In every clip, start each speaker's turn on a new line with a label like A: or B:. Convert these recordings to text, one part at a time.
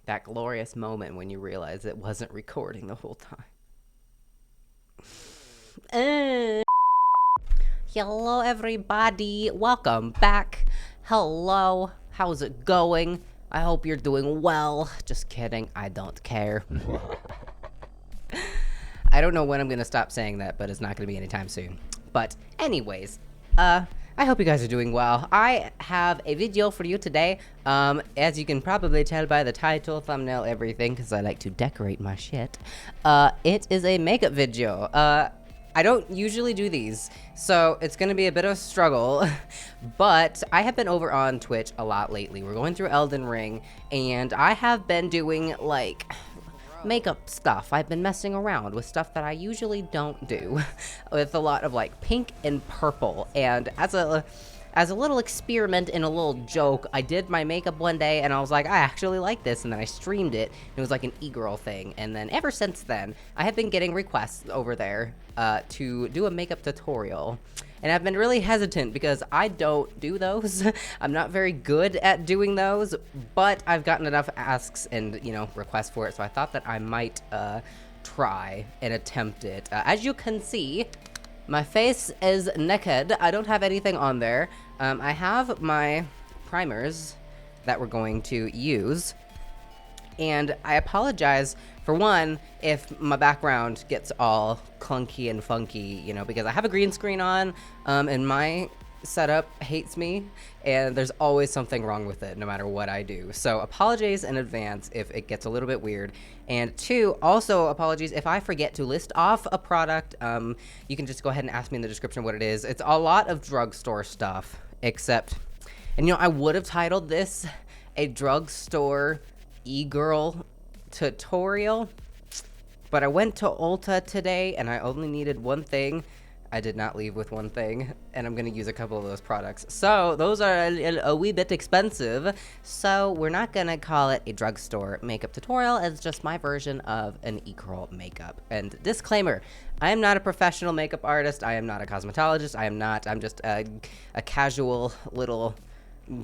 A: That glorious moment when you realize it wasn't recording the whole time. Hello, everybody. Welcome back. Hello. How's it going? I hope you're doing well. Just kidding. I don't care. I don't know when I'm going to stop saying that, but it's not going to be anytime soon. But anyways, I hope you guys are doing well. I have a video for you today. As you can probably tell by the title, thumbnail, everything, because I like to decorate my shit. It is a makeup video. I don't usually do these, so it's gonna be a bit of a struggle, but I have been over on Twitch a lot lately. We're going through Elden Ring, and I have been doing, like, makeup stuff. I've been messing around with stuff that I usually don't do, with a lot of, like, pink and purple, and as a little experiment and a little joke, I did my makeup one day, and I was like, I actually like this, and then I streamed it, and it was like an e-girl thing, and then ever since then, I have been getting requests over there to do a makeup tutorial, and I've been really hesitant because I don't do those. I'm not very good at doing those, but I've gotten enough asks and, you know, requests for it, so I thought that I might try and attempt it. As you can see, my face is naked. I don't have anything on there. I have my primers that we're going to use. And I apologize, for one, if my background gets all clunky and funky, you know, because I have a green screen on, and my setup hates me, and there's always something wrong with it, no matter what I do. So apologies in advance if it gets a little bit weird. And two, also apologies if I forget to list off a product. You can just go ahead and ask me in the description what it is. It's a lot of drugstore stuff, except, and you know, I would have titled this a drugstore e-girl tutorial, but I went to Ulta today and I only needed one thing. I did not leave with one thing, and I'm gonna use a couple of those products. So those are a wee bit expensive, so we're not gonna call it a drugstore makeup tutorial. It's just my version of an e-girl makeup. And disclaimer, I am not a professional makeup artist. I am not a cosmetologist. I'm just a casual little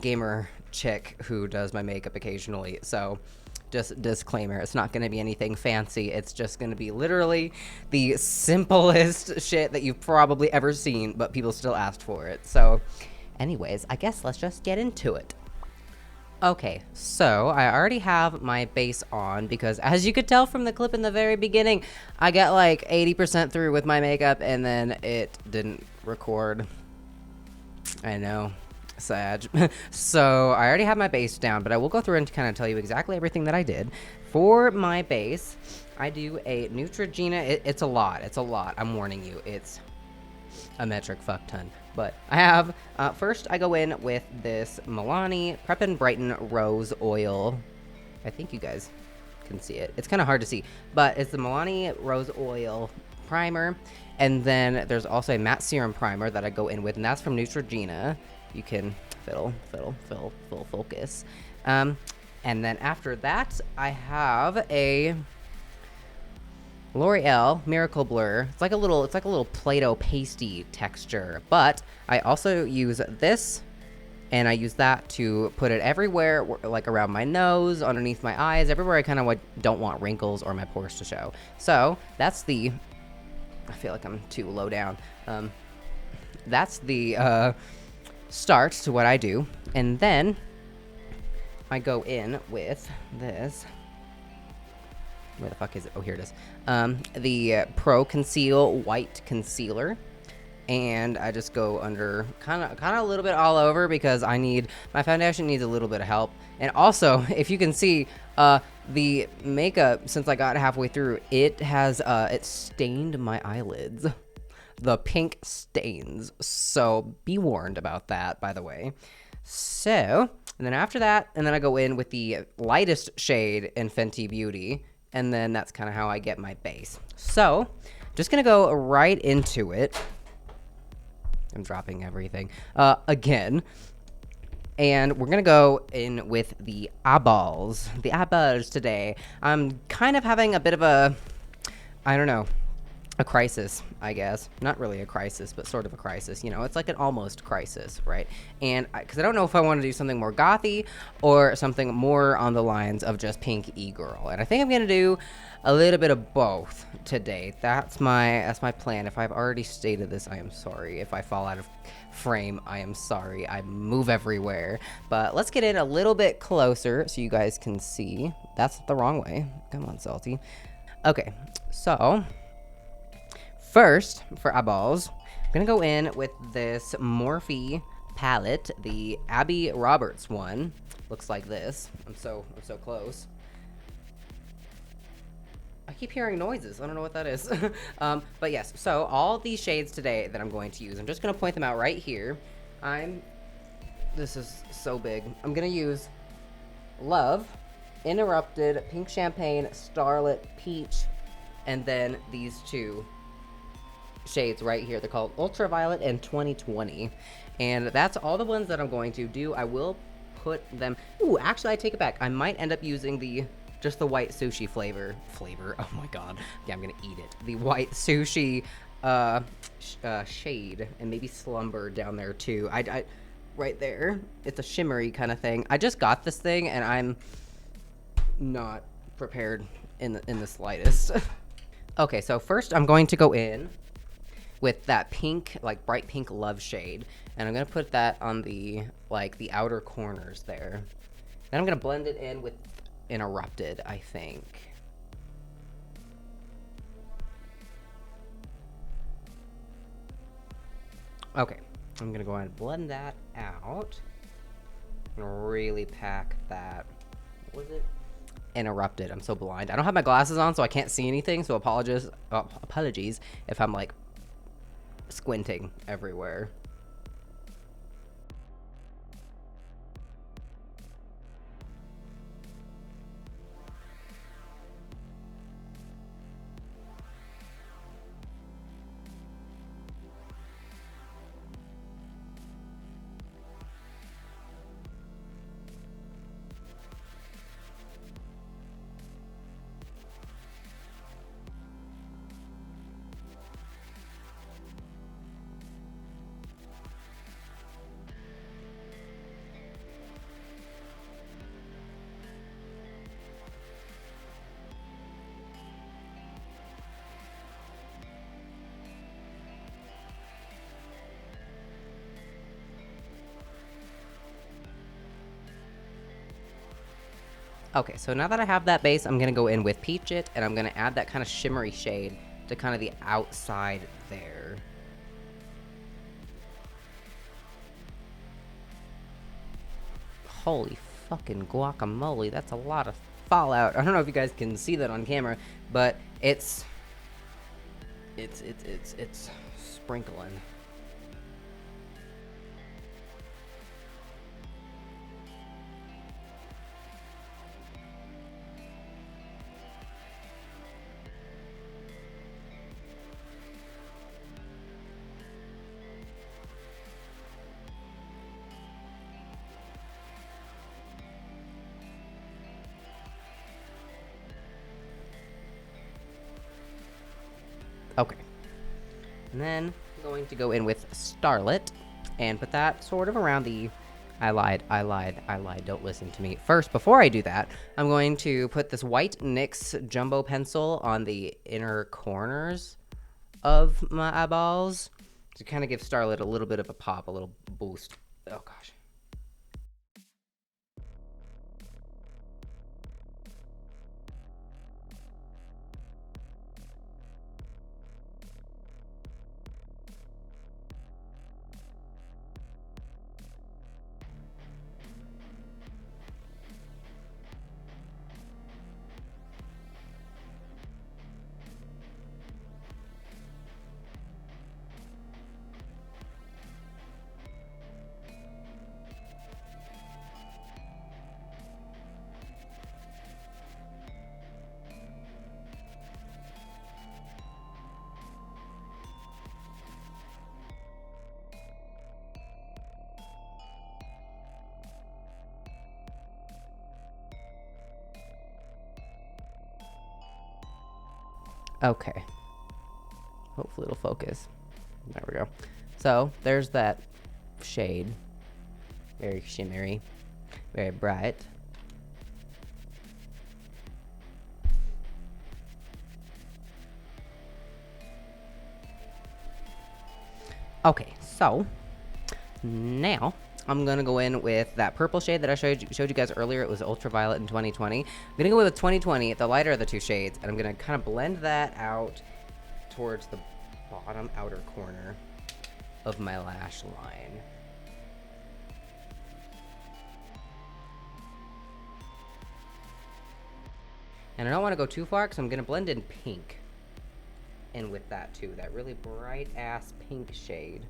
A: gamer chick who does my makeup occasionally. So just disclaimer, it's not going to be anything fancy. It's just going to be literally the simplest shit that you've probably ever seen, but people still asked for it. So anyways, I guess let's just get into it. Okay, so I already have my base on because, as you could tell from the clip in the very beginning, I got like 80% through with my makeup and then it didn't record. I know. Sad. So I already have my base down, but I will go through and kind of tell you exactly everything that I did. For my base, I do a Neutrogena. It's a lot. It's a lot. I'm warning you. It's a metric fuck ton. But I have, first I go in with this Milani Prep and Brighten Rose Oil. I think you guys can see it. It's kind of hard to see, but it's the Milani Rose Oil primer. And then there's also a matte serum primer that I go in with, and that's from Neutrogena. You can fiddle, full focus. And then after that, I have a L'Oreal Miracle Blur. It's like a little Play-Doh pasty texture. But I also use this, and I use that to put it everywhere, like around my nose, underneath my eyes, everywhere I kind of don't want wrinkles or my pores to show. So that's the, I feel like I'm too low down. That's the start to what I do, and then I go in with this. Where the fuck is it? Oh, here it is. The Pro Conceal White Concealer, and I just go under kind of a little bit all over because my foundation needs a little bit of help. And also, if you can see, the makeup, since I got halfway through, it has it stained my eyelids. The pink stains, so be warned about that, by the way. So, and then after that, and then I go in with the lightest shade in Fenty Beauty, and then that's kind of how I get my base. So, just gonna go right into it. I'm dropping everything again, and we're gonna go in with the eyeballs. The eyeballs today. I'm kind of having a bit of a, I don't know, a crisis, I guess. Not really a crisis, but sort of a crisis. You know, it's like an almost crisis, right? And because I don't know if I want to do something more gothy or something more on the lines of just pink e-girl. And I think I'm gonna do a little bit of both today. That's my plan. If I've already stated this, I am sorry. If I fall out of frame, I am sorry. I move everywhere. But let's get in a little bit closer so you guys can see. That's the wrong way. Come on, Salty. Okay, so first, for eyeballs, I'm gonna go in with this Morphe palette, the Abby Roberts one. Looks like this. I'm so close. I keep hearing noises. I don't know what that is. But yes, so all these shades today that I'm going to use, I'm just gonna point them out right here. This is so big. I'm gonna use Love, Interrupted, Pink Champagne, Starlit, Peach, and then these two shades right here. They're called Ultraviolet and 2020. And that's all the ones that I'm going to do. I will put them... Ooh, actually, I take it back. I might end up using just the white sushi flavor. Oh my god. Yeah, I'm gonna eat it. The white sushi shade, and maybe Slumber down there too. Right there. It's a shimmery kind of thing. I just got this thing, and I'm not prepared in the slightest. Okay, so first I'm going to go in with that pink, like bright pink Love shade, and I'm gonna put that on the outer corners there. Then I'm gonna blend it in with Interrupted, I think. Okay, I'm gonna go ahead and blend that out. I'm gonna really pack that. What was it? Interrupted. I'm so blind. I don't have my glasses on, so I can't see anything. So apologies if I'm like squinting everywhere. Okay, so now that I have that base, I'm gonna go in with Peach It, and I'm gonna add that kind of shimmery shade to kind of the outside there. Holy fucking guacamole, that's a lot of fallout. I don't know if you guys can see that on camera, but it's sprinkling. Okay. And then I'm going to go in with Starlit and put that sort of around the... I lied, don't listen to me. First, before I do that, I'm going to put this white NYX jumbo pencil on the inner corners of my eyeballs to kind of give Starlit a little bit of a pop, a little boost. Oh gosh. Okay. Hopefully it'll focus. There we go. So there's that shade. Very shimmery. Very bright. Okay, so now I'm gonna go in with that purple shade that I showed you guys earlier. It was ultraviolet in 2020. I'm gonna go with 2020, the lighter of the two shades, and I'm gonna kind of blend that out towards the bottom outer corner of my lash line. And I don't want to go too far because I'm gonna blend in pink in with that too, that really bright ass pink shade.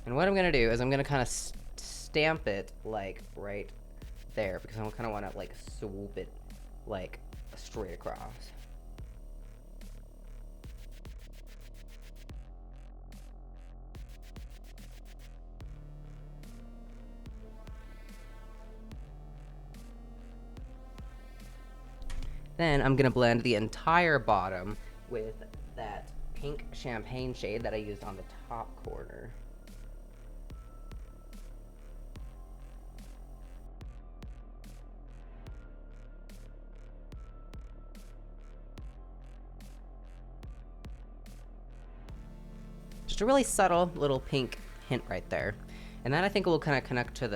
A: And what I'm gonna do is I'm gonna kind of stamp it like right there because I kind of want to like swoop it like straight across. Then I'm gonna blend the entire bottom with that pink champagne shade that I used on the top corner. Just a really subtle little pink hint right there. And that I think will kind of connect to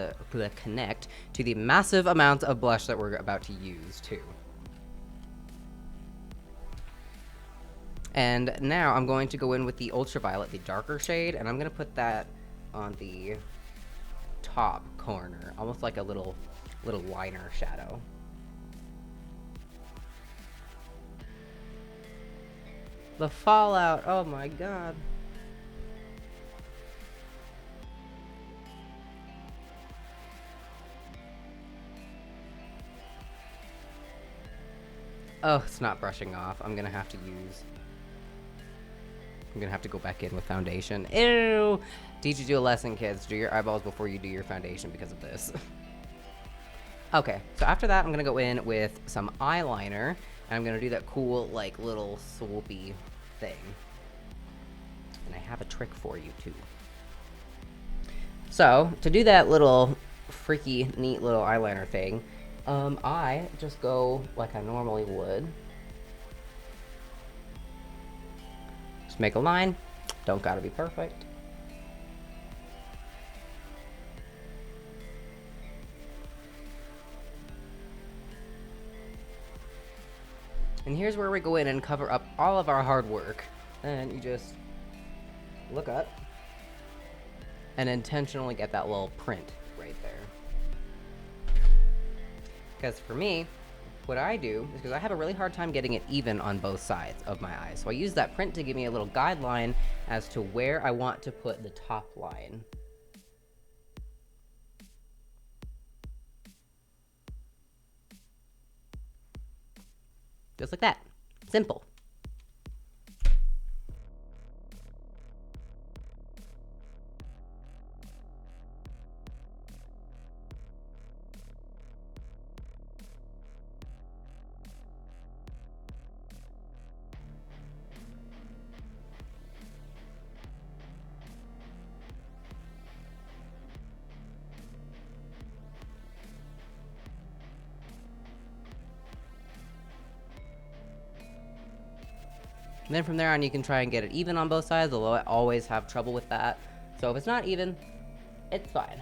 A: the massive amount of blush that we're about to use too. And now I'm going to go in with the ultraviolet, the darker shade, and I'm gonna put that on the top corner, almost like a little liner shadow. The fallout, oh my god. Oh, it's not brushing off. I'm gonna have to go back in with foundation. Ew! Teach you to do a lesson, kids. Do your eyeballs before you do your foundation because of this. Okay, so after that, I'm gonna go in with some eyeliner, and I'm gonna do that cool, like, little swoopy thing. And I have a trick for you, too. So, to do that little freaky, neat little eyeliner thing, I just go like I normally would. Just make a line. Don't gotta be perfect. And here's where we go in and cover up all of our hard work. And you just look up and intentionally get that little print right there. Because for me, what I do is because I have a really hard time getting it even on both sides of my eyes. So I use that print to give me a little guideline as to where I want to put the top line. Just like that. Simple. And then from there on, you can try and get it even on both sides, although I always have trouble with that. So if it's not even, it's fine.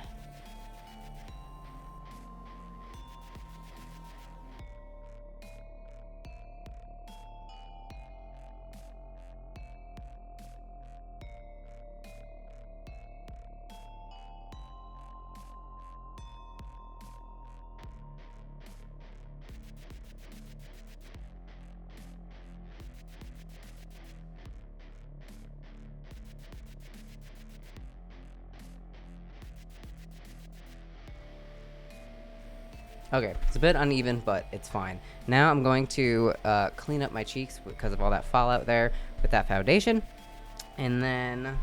A: Okay, it's a bit uneven, but it's fine. Now I'm going to clean up my cheeks because of all that fallout there with that foundation. And then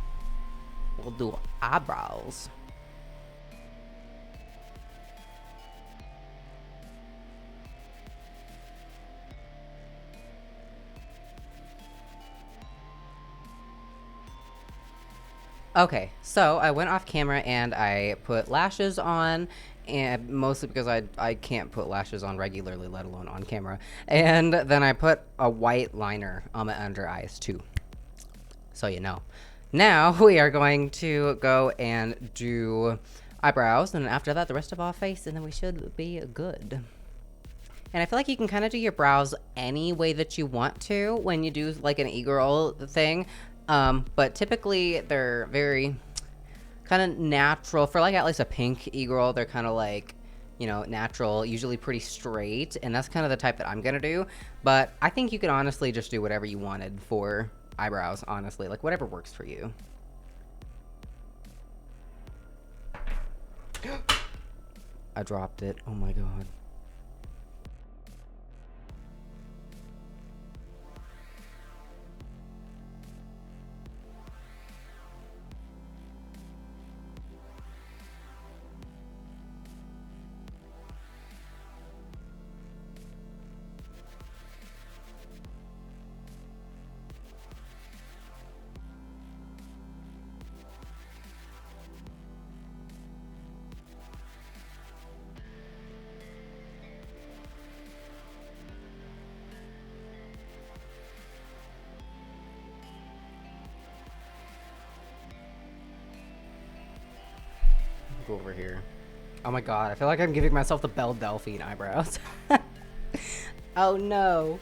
A: we'll do eyebrows. Okay, so I went off camera and I put lashes on, and mostly because I can't put lashes on regularly, let alone on camera. And then I put a white liner on my under eyes too. So you know. Now we are going to go and do eyebrows, and after that the rest of our face, and then we should be good. And I feel like you can kind of do your brows any way that you want to when you do like an e-girl thing. But typically they're very kind of natural. For like at least a pink e-girl, they're kind of like, you know, natural, usually pretty straight. And that's kind of the type that I'm going to do. But I think you could honestly just do whatever you wanted for eyebrows, honestly. Like whatever works for you. I dropped it. Oh my god. Go over here. Oh my god, I feel like I'm giving myself the Belle Delphine eyebrows. Oh no.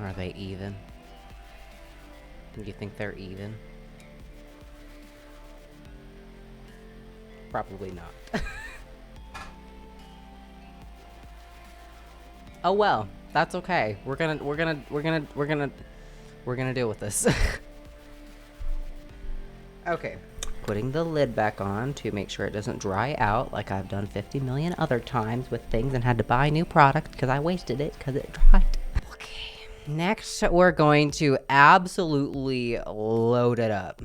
A: Are they even? Do you think they're even? Probably not. Oh well, that's okay. We're gonna deal with this. Okay. Putting the lid back on to make sure it doesn't dry out like I've done 50 million other times with things and had to buy new product because I wasted it because it dried. Okay. Next, we're going to absolutely load it up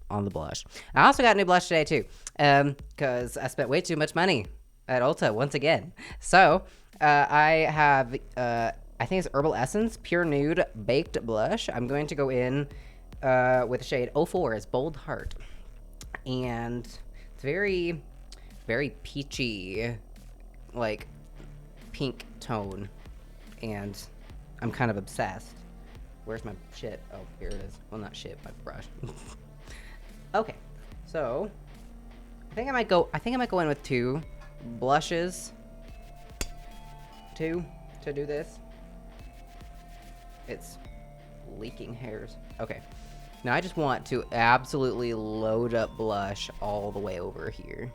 A: on the blush. I also got new blush today too, because I spent way too much money at Ulta once again. So I have, I think it's Herbal Essence Pure Nude Baked Blush. I'm going to go in with the shade 04. It's Bold Heart, and it's very, very peachy, like pink tone, and I'm kind of obsessed. Where's my shit? Oh, here it is. Well, not shit, my brush. Okay, so I think I might go in with two blushes. Two to do this. It's leaking hairs. Okay. Now I just want to absolutely load up blush all the way over here.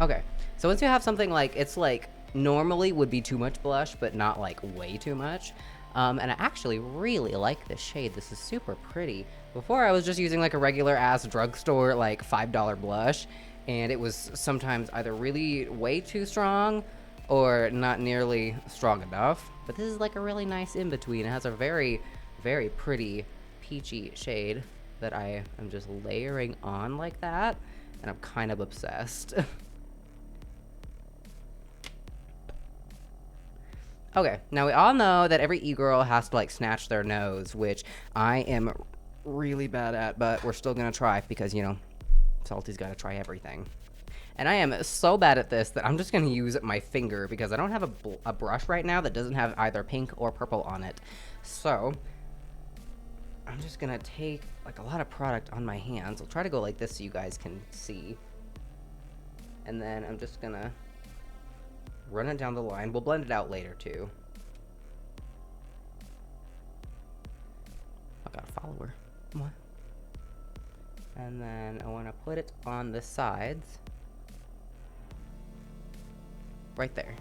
A: Okay, so once you have something like, it's like normally would be too much blush, but not like way too much. And I actually really like this shade. This is super pretty. Before I was just using like a regular ass drugstore like $5 blush, and it was sometimes either really way too strong or not nearly strong enough. But this is like a really nice in between. It has a very, very pretty peachy shade that I am just layering on like that, and I'm kind of obsessed. Okay, now we all know that every e-girl has to like snatch their nose, which I am really bad at, but we're still gonna try because, you know, Salty's gotta try everything. And I am so bad at this that I'm just gonna use my finger because I don't have a brush right now that doesn't have either pink or purple on it. So I'm just gonna take like a lot of product on my hands. I'll try to go like this so you guys can see. And then I'm just gonna run it down the line. We'll blend it out later too. I got a follower. What? And then I want to put it on the sides. Right there.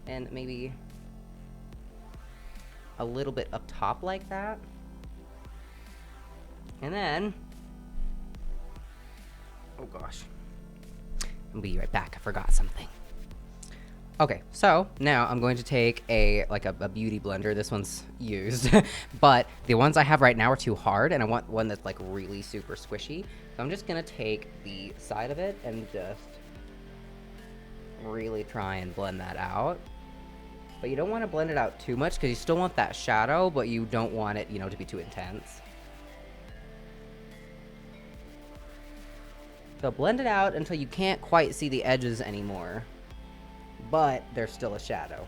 A: And maybe a little bit up top like that. And then, oh gosh, I'll be right back. I forgot something. Okay, so now I'm going to take a beauty blender. This one's used, but the ones I have right now are too hard, and I want one that's like really super squishy. So I'm just gonna take the side of it and just really try and blend that out. But you don't want to blend it out too much because you still want that shadow, but you don't want it, you know, to be too intense. So blend it out until you can't quite see the edges anymore, but there's still a shadow.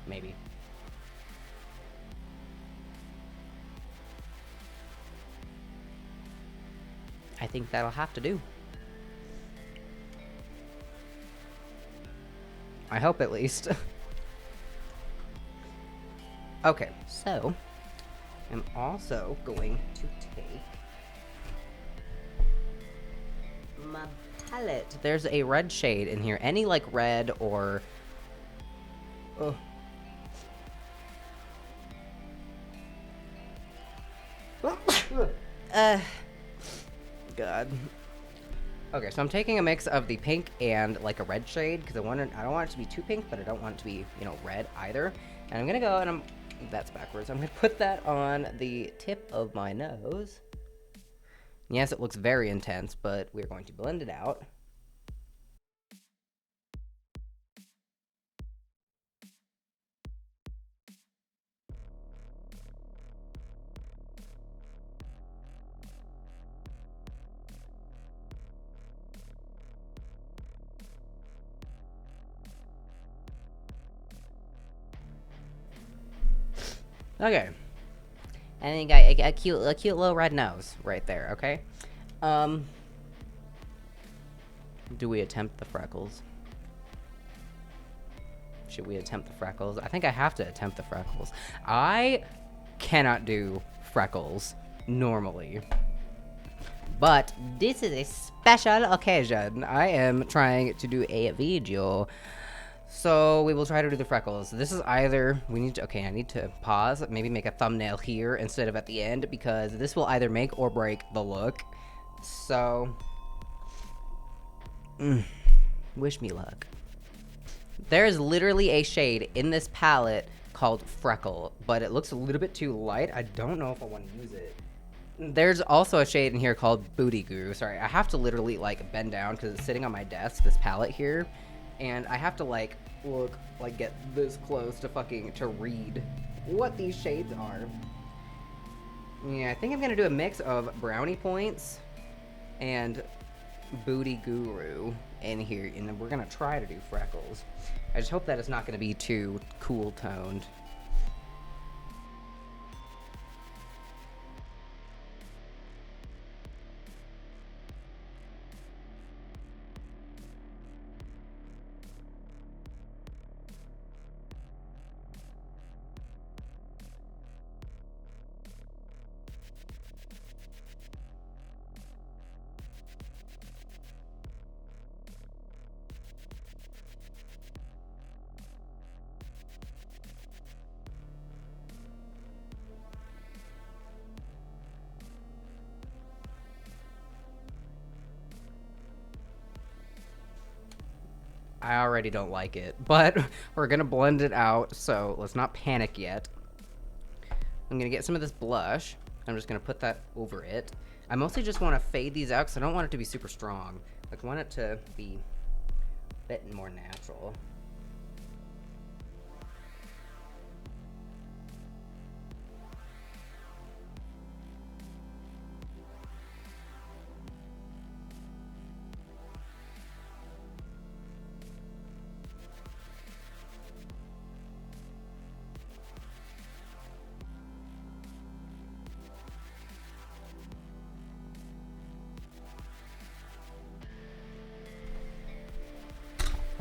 A: Maybe. I think that'll have to do. I hope at least. Okay, so I'm also going to take my palette. There's a red shade in here. Any like red or God. Okay, so I'm taking a mix of the pink and like a red shade because I don't want it to be too pink, but I don't want it to be, you know, red either. And I'm gonna go and that's backwards. I'm gonna put that on the tip of my nose. Yes, it looks very intense, but we're going to blend it out. Okay. I think I got a cute little red nose right there, okay? Do we attempt the freckles? Should we attempt the freckles? I think I have to attempt the freckles. I cannot do freckles normally. But this is a special occasion. I am trying to do a video. So we will try to do the freckles. This is either, okay, I need to pause, maybe make a thumbnail here instead of at the end, because this will either make or break the look. So, wish me luck. There is literally a shade in this palette called Freckle, but it looks a little bit too light. I don't know if I want to use it. There's also a shade in here called Booty Goo. Sorry, I have to literally like bend down because it's sitting on my desk, this palette here. And I have to like look, like get this close to read what these shades are. Yeah, I think I'm gonna do a mix of Brownie Points and Booty Guru in here, and then we're gonna try to do freckles. I just hope that it's not gonna be too cool toned. I already don't like it, but we're gonna blend it out, so let's not panic yet. I'm gonna get some of this blush. I'm just gonna put that over it. I mostly just want to fade these out because I don't want it to be super strong. Like, I want it to be a bit more natural.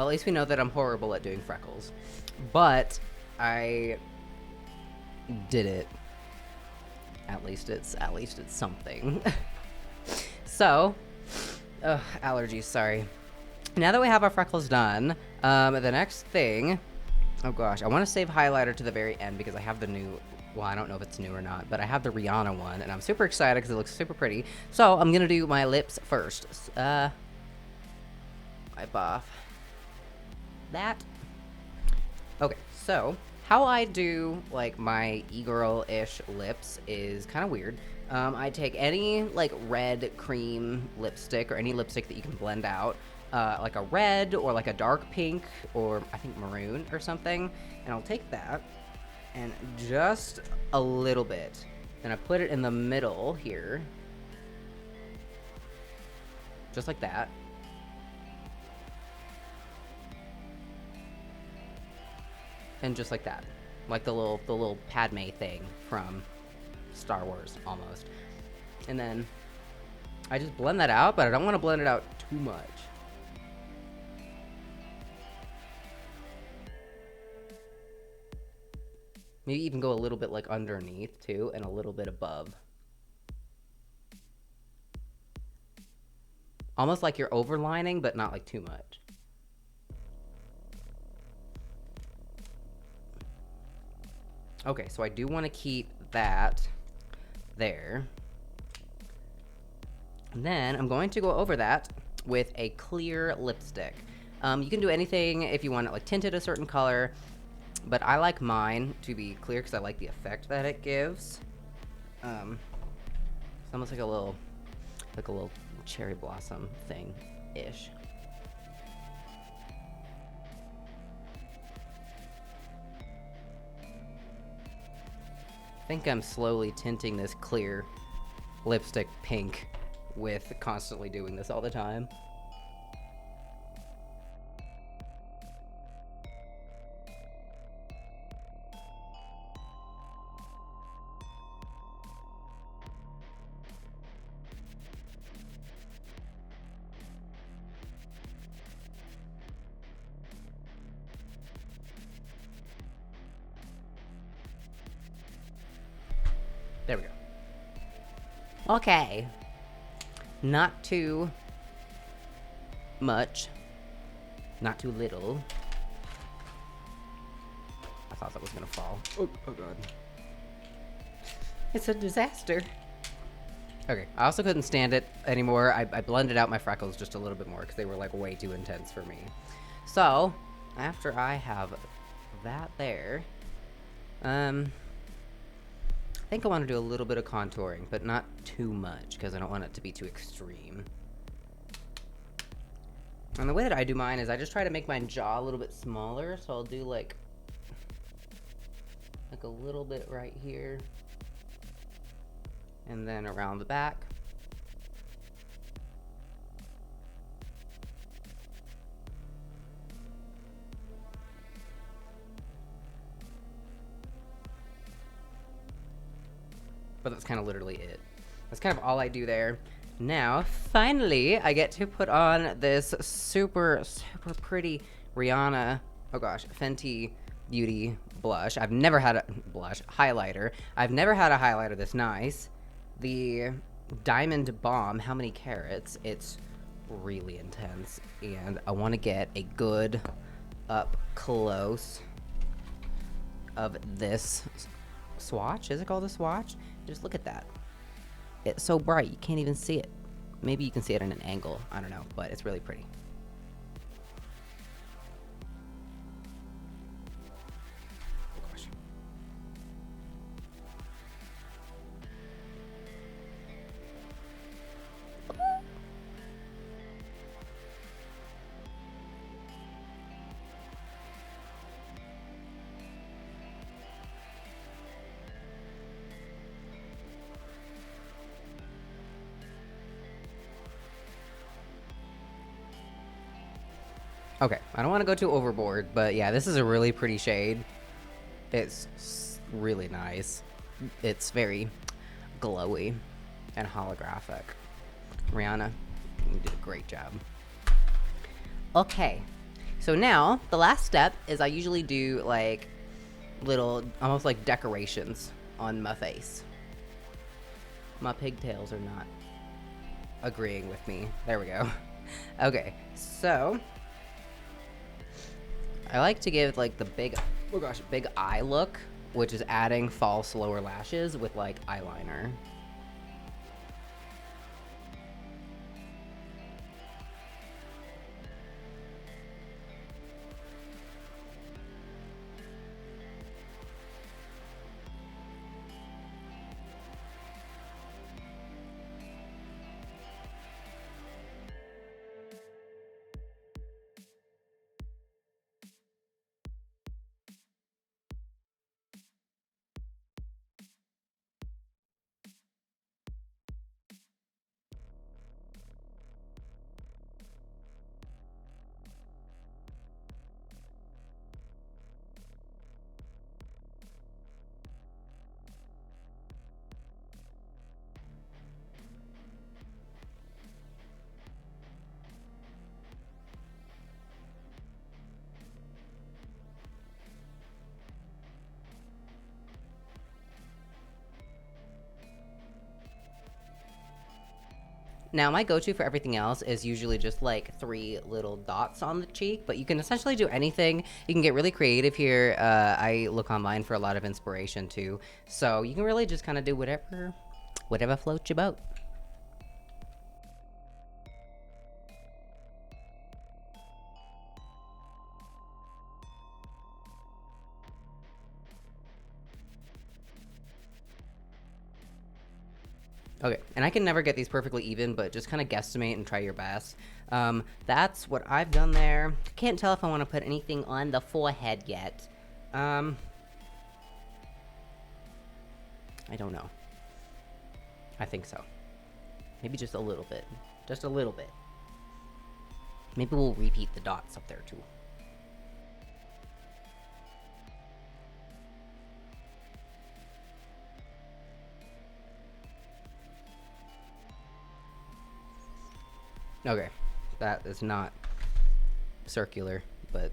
A: Well, at least we know that I'm horrible at doing freckles. But I did it. At least it's something. So, allergies, sorry. Now that we have our freckles done, the next thing, oh gosh, I want to save highlighter to the very end because I have the new, well, I don't know if it's new or not, but I have the Rihanna one, and I'm super excited because it looks super pretty. So I'm gonna do my lips first. Wipe off that. Okay, so how I do like my e-girl-ish lips is kind of weird. I take any like red cream lipstick or any lipstick that you can blend out, like a red or like a dark pink or I think maroon or something, and I'll take that and just a little bit, and I put it in the middle here, just like that. And just like that, like the little Padme thing from Star Wars almost. And then I just blend that out, but I don't want to blend it out too much. Maybe even go a little bit like underneath too, and a little bit above. Almost like you're overlining, but not like too much. Okay, so I do want to keep that there. And then I'm going to go over that with a clear lipstick. You can do anything if you want it like tinted a certain color, but I like mine to be clear because I like the effect that it gives. It's almost like a little cherry blossom thing-ish. I think I'm slowly tinting this clear lipstick pink with constantly doing this all the time. There we go. Okay. Not too much. Not too little. I thought that was gonna fall. Oh god. It's a disaster. Okay, I also couldn't stand it anymore. I blended out my freckles just a little bit more because they were like way too intense for me. So, after I have that there, I think I want to do a little bit of contouring, but not too much because I don't want it to be too extreme. And the way that I do mine is I just try to make my jaw a little bit smaller, so I'll do like a little bit right here, and then around the back. But that's kind of literally it. That's kind of all I do there. Now, finally, I get to put on this super, super pretty Rihanna, oh gosh, Fenty Beauty blush. I've never had a blush, highlighter. I've never had a highlighter this nice. The Diamond Bomb, how many carats? It's really intense, and I want to get a good up close of this swatch. Is it called a swatch? Just look at that. It's so bright, you can't even see it. Maybe you can see it at an angle, I don't know, but it's really pretty. Okay, I don't want to go too overboard, but yeah, this is a really pretty shade. It's really nice. It's very glowy and holographic. Rihanna, you did a great job. Okay, So now, the last step is I usually do like little, almost like decorations on my face. My pigtails are not agreeing with me. There we go. Okay, so I like to give like the big, oh gosh, big eye look, which is adding false lower lashes with like eyeliner. Now, my go-to for everything else is usually just like 3 little dots on the cheek, but you can essentially do anything. You can get really creative here. I look online for a lot of inspiration too, so you can really just kind of do whatever floats your boat. Okay, and I can never get these perfectly even, but just kind of guesstimate and try your best. That's what I've done there. Can't tell if I want to put anything on the forehead yet. I don't know. I think so. Maybe just a little bit. Just a little bit. Maybe we'll repeat the dots up there too. Okay, that is not circular, but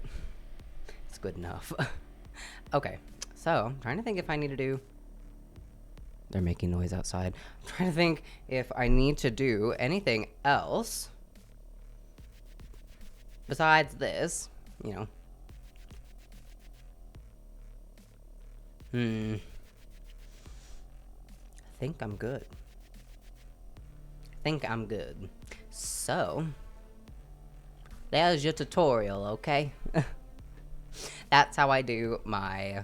A: it's good enough. Okay, so I'm trying to think if I need to do... They're making noise outside. I'm trying to think if I need to do anything else besides this, you know. I think I'm good. So, there's your tutorial, okay? That's how I do my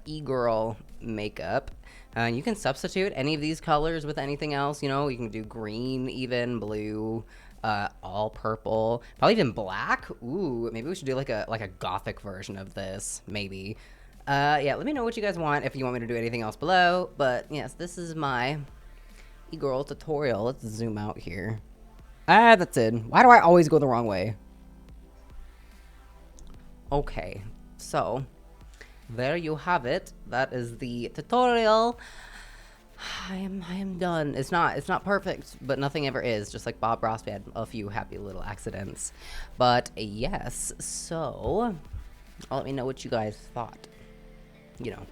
A: e-girl makeup. You can substitute any of these colors with anything else, you know, you can do green, even blue, all purple, probably even black. Ooh, maybe we should do like a gothic version of this, maybe. Yeah, let me know what you guys want if you want me to do anything else below, but yes, this is my e-girl tutorial. Let's zoom out here. Ah, that's it. Why do I always go the wrong way? Okay, so there you have it. That is the tutorial. I am done. It's not perfect, but nothing ever is. Just like Bob Ross, we had a few happy little accidents. But yes, so let me know what you guys thought. You know,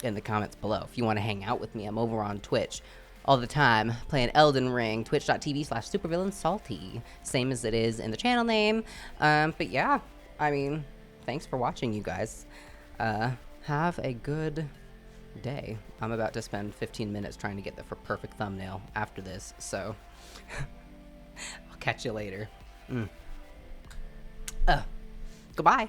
A: in the comments below. If you want to hang out with me, I'm over on Twitch all the time playing Elden Ring. Twitch.tv/supervillainsalty, same as it is in the channel name. But yeah, I mean, thanks for watching, you guys. Have a good day. I'm about to spend 15 minutes trying to get the perfect thumbnail after this, so I'll catch you later. Goodbye.